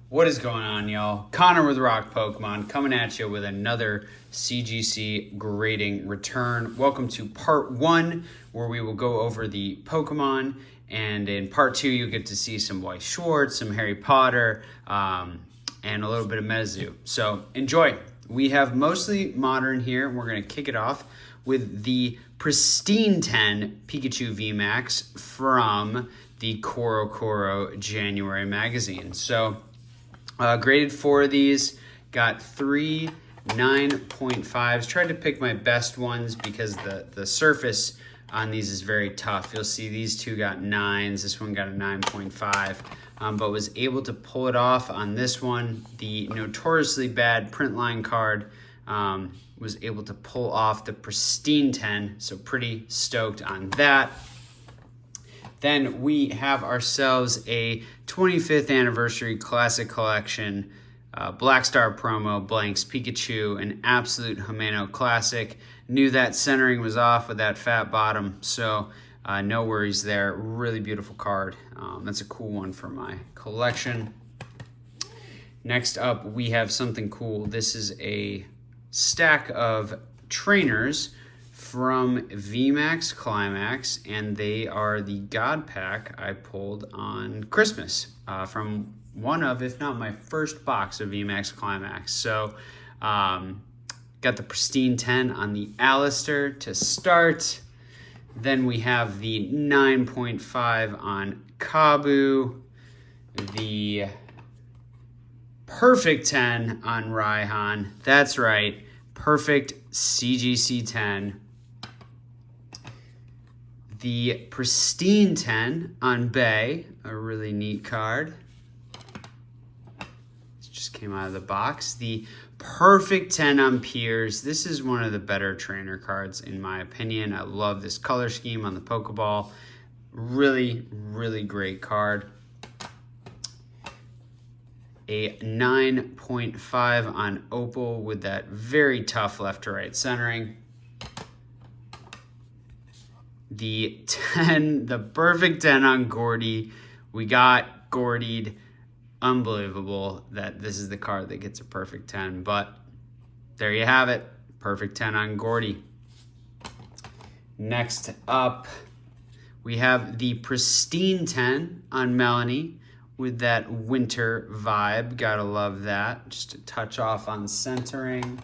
What is going on, y'all? Connor with Rock Pokemon coming at you with another CGC grading return. Welcome to part 1, where we will go over the Pokemon, and in part 2 you'll get to see some White Schwartz, some Harry Potter, and a little bit of Mezu. So enjoy. We have mostly modern here, and we're going to kick it off with the Pristine 10 Pikachu VMax from the Koro January magazine. So graded 4 of these, got 3 9.5s. Tried to pick my best ones because the surface on these is very tough. You'll see these two got 9s, this one got a 9.5, but was able to pull it off on this one. The notoriously bad print line card was able to pull off the Pristine 10, so pretty stoked on that. Then we have ourselves a 25th anniversary classic collection, Black Star promo, Blanks Pikachu, an absolute Himeno classic. Knew that centering was off with that fat bottom, so no worries there. Really beautiful card. That's a cool one for my collection. Next up, we have something cool. This is a stack of trainers from VMax Climax, and they are the God Pack I pulled on Christmas from one of, if not my first box of VMax Climax. So got the Pristine 10 on the Alistair to start. Then we have the 9.5 on Kabu, the perfect 10 on Raihan. That's right, perfect CGC 10. The Pristine 10 on Bay, a really neat card. This just came out of the box. The perfect 10 on Piers. This is one of the better trainer cards in my opinion. I love this color scheme on the Pokeball. Really, really great card. A 9.5 on Opal with that very tough left to right centering. The 10, the perfect 10 on Gordy. We got Gordied. Unbelievable that this is the card that gets a perfect 10, but there you have it. Perfect 10 on Gordy. Next up, we have the Pristine 10 on Melanie with that winter vibe. Gotta love that. Just a touch off on centering.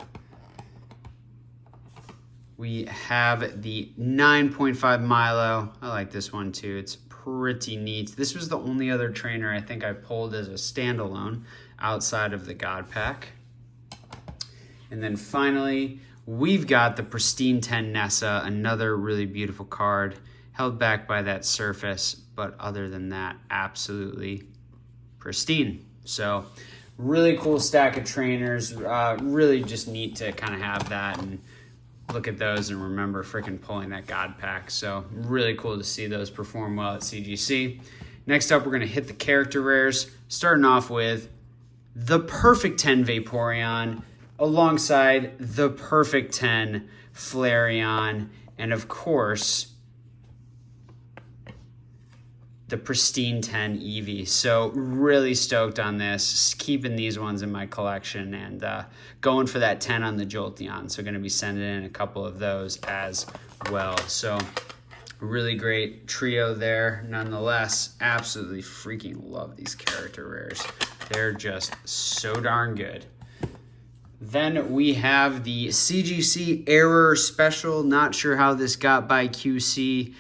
We have the 9.5 Milo. I like this one too. It's pretty neat. This was the only other trainer I think I pulled as a standalone outside of the God Pack. And then finally, we've got the Pristine 10 Nessa, another really beautiful card, held back by that surface, but other than that, absolutely pristine. So really cool stack of trainers. Really just neat to kind of have that and look at those and remember freaking pulling that God Pack. So really cool to see those perform well at CGC. Next up, we're going to hit the character rares, starting off with the perfect 10 Vaporeon alongside the perfect 10 Flareon, and of course the Pristine 10 Eevee. So really stoked on this, keeping these ones in my collection, and going for that 10 on the Jolteon. So going to be sending in a couple of those as well. So really great trio there. Nonetheless, absolutely freaking love these character rares. They're just so darn good. Then we have the CGC Error Special. Not sure how this got by QC.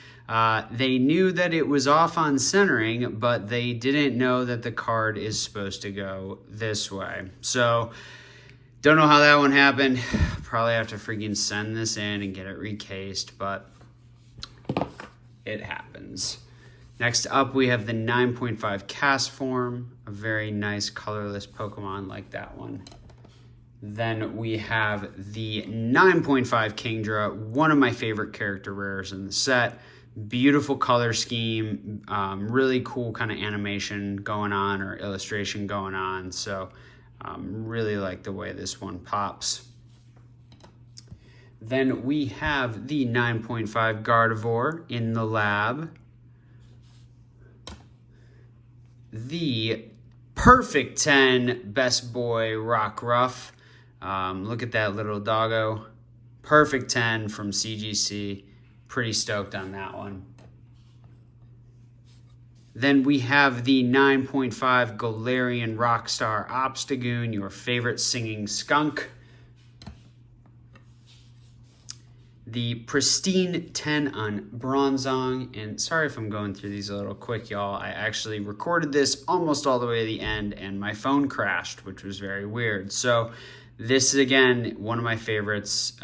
They knew that it was off on centering, but they didn't know that the card is supposed to go this way. So, don't know how that one happened. Probably have to freaking send this in and get it recased, but it happens. Next up, we have the 9.5 Cast Form, a very nice colorless Pokemon like that one. Then we have the 9.5 Kingdra, one of my favorite character rares in the set. Beautiful color scheme, really cool kind of animation going on or illustration going on. So really like the way this one pops. Then we have the 9.5 Gardevoir in the lab. The perfect 10 Best Boy Rock Ruff. Look at that little doggo. Perfect 10 from CGC. Pretty stoked on that one. Then we have the 9.5 Galarian Rockstar Obstagoon, your favorite singing skunk. The pristine 10 on Bronzong, and sorry if I'm going through these a little quick, y'all. I actually recorded this almost all the way to the end, and my phone crashed, which was very weird. So this is, again, one of my favorites.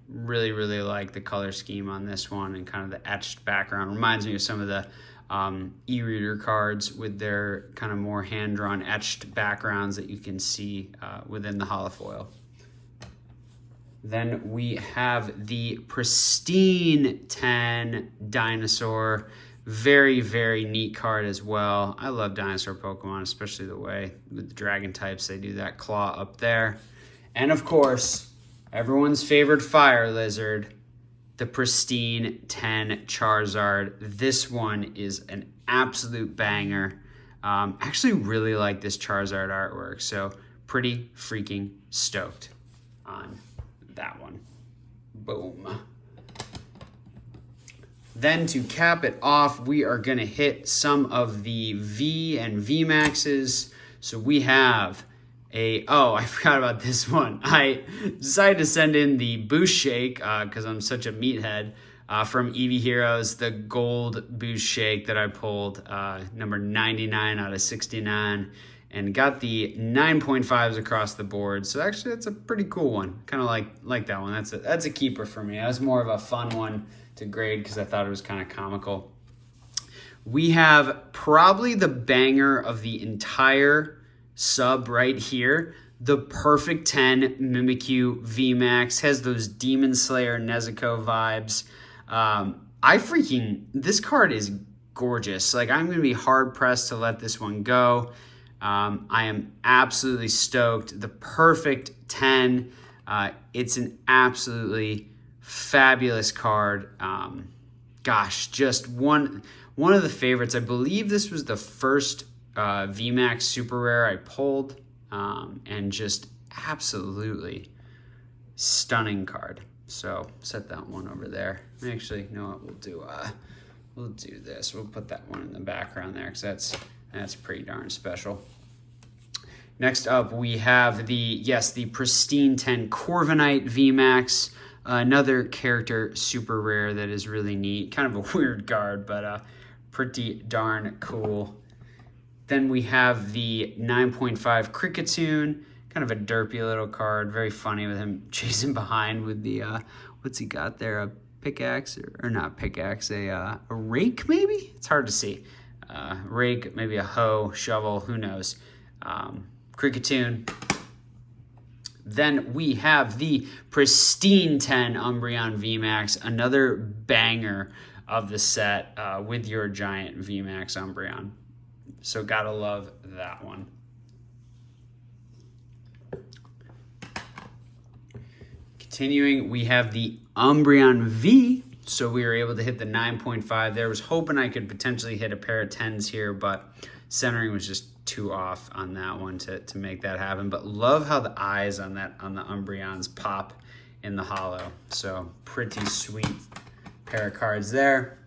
Really, really like the color scheme on this one and kind of the etched background. Reminds me of some of the e-reader cards with their kind of more hand-drawn etched backgrounds that you can see within the holofoil. Then we have the pristine 10 Dinosaur. Very, very neat card as well. I love dinosaur Pokemon, especially the way with the dragon types they do that claw up there. And of course, everyone's favorite fire lizard, the pristine 10 Charizard. This one is an absolute banger. Actually really like this Charizard artwork, so pretty freaking stoked on that one. Boom. Then to cap it off, we are gonna hit some of the V and VMaxes. So we have oh, I forgot about this one. I decided to send in the Boost Shake because I'm such a meathead from Eevee Heroes, the gold Boost Shake that I pulled, number 99 out of 69, and got the 9.5s across the board. So actually, that's a pretty cool one. Kind of like that one. That's a keeper for me. That was more of a fun one to grade because I thought it was kind of comical. We have probably the banger of the entire sub right here, the perfect 10 Mimikyu VMax. Has those Demon Slayer Nezuko vibes. This card is gorgeous. Like, I'm gonna be hard pressed to let this one go. I am absolutely stoked. The perfect 10. It's an absolutely fabulous card. Gosh, just one of the favorites. I believe this was the first VMax Super Rare I pulled, and just absolutely stunning card. So set that one over there. Actually, you know what, we'll do this. We'll put that one in the background there because that's pretty darn special. Next up, we have the pristine 10 Corviknight VMax, another character super rare that is really neat. Kind of a weird card, but pretty darn cool. Then we have the 9.5 Kricketune, kind of a derpy little card, very funny with him chasing behind with the, what's he got there, a pickaxe, or not pickaxe, a rake maybe? It's hard to see. Rake, maybe a hoe, shovel, who knows. Kricketune. Then we have the pristine 10 Umbreon VMax, another banger of the set with your giant VMax Umbreon. So gotta love that one. Continuing, we have the Umbreon V. So we were able to hit the 9.5 there. Was hoping I could potentially hit a pair of 10s here, but centering was just too off on that one to make that happen. But love how the eyes on the Umbreons pop in the holo. So pretty sweet pair of cards there.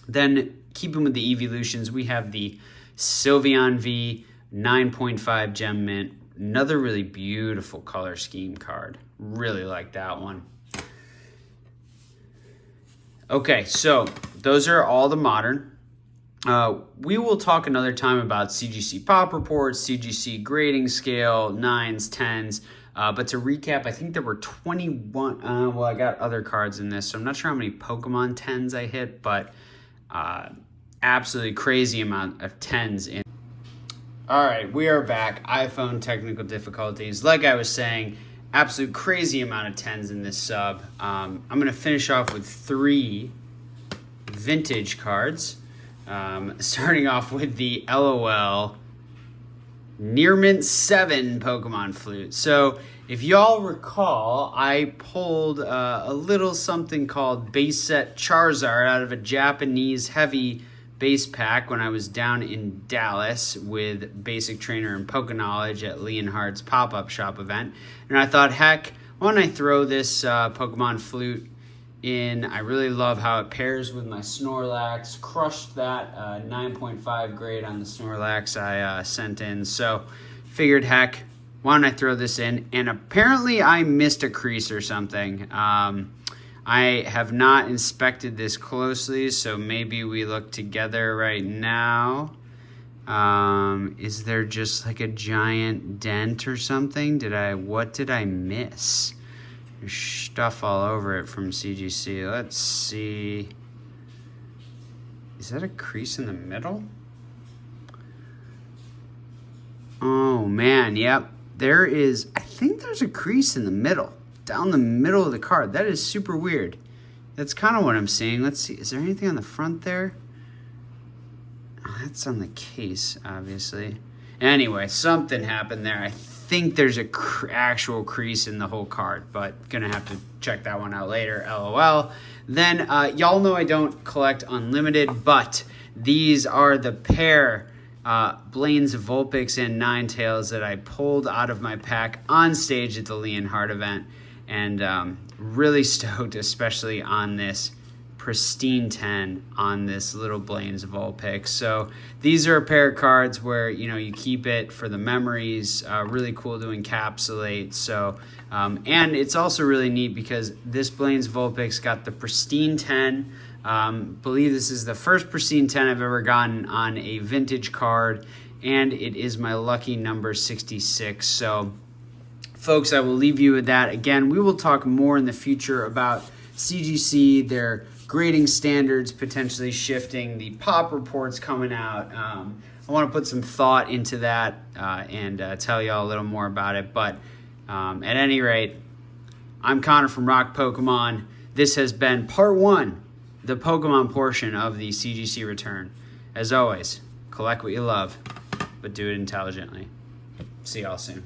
Then keeping with the evolutions, we have the Sylveon V, 9.5 Gem Mint. Another really beautiful color scheme card. Really like that one. Okay, so those are all the modern. We will talk another time about CGC pop reports, CGC grading scale, 9s, 10s. But to recap, I think there were 21. Well, I got other cards in this, so I'm not sure how many Pokemon 10s I hit, but absolutely crazy amount of 10s in. All right, we are back. iPhone technical difficulties. Like I was saying, absolute crazy amount of 10s in this sub. I'm going to finish off with 3 vintage cards. Starting off with the LOL Near Mint 7 Pokemon Flute. So if y'all recall, I pulled a little something called base set Charizard out of a Japanese heavy base pack when I was down in Dallas with Basic Trainer and Poke-Knowledge at Leonhardt's pop-up shop event. And I thought, heck, why don't I throw this Pokemon Flute in? I really love how it pairs with my Snorlax. Crushed that 9.5 grade on the Snorlax I sent in. So figured, heck, why don't I throw this in? And apparently I missed a crease or something. I have not inspected this closely, so maybe we look together right now. Is there just like a giant dent or something? What did I miss? There's stuff all over it from CGC. Let's see. Is that a crease in the middle? Oh man, yep. There is, I think there's a crease in the middle, down the middle of the card. That is super weird. That's kind of what I'm seeing. Let's see, is there anything on the front there? Oh, that's on the case, obviously. Anyway, something happened there. I think there's a actual crease in the whole card, but gonna have to check that one out later, LOL. Then, y'all know I don't collect unlimited, but these are the pair Blaine's Vulpix and Ninetales that I pulled out of my pack on stage at the Leonhardt event, and really stoked, especially on this pristine 10 on this little Blaine's Vulpix. So these are a pair of cards where, you know, you keep it for the memories. Really cool to encapsulate. So and it's also really neat because this Blaine's Vulpix got the pristine 10. Believe this is the first pristine 10 I've ever gotten on a vintage card, and it is my lucky number 66. So folks, I will leave you with that. Again, we will talk more in the future about CGC, their grading standards potentially shifting, the pop reports coming out. I want to put some thought into that and tell y'all a little more about it. But at any rate, I'm Connor from Rock Pokemon. This has been part 1, the Pokemon portion of the CGC return. As always, collect what you love, but do it intelligently. See y'all soon.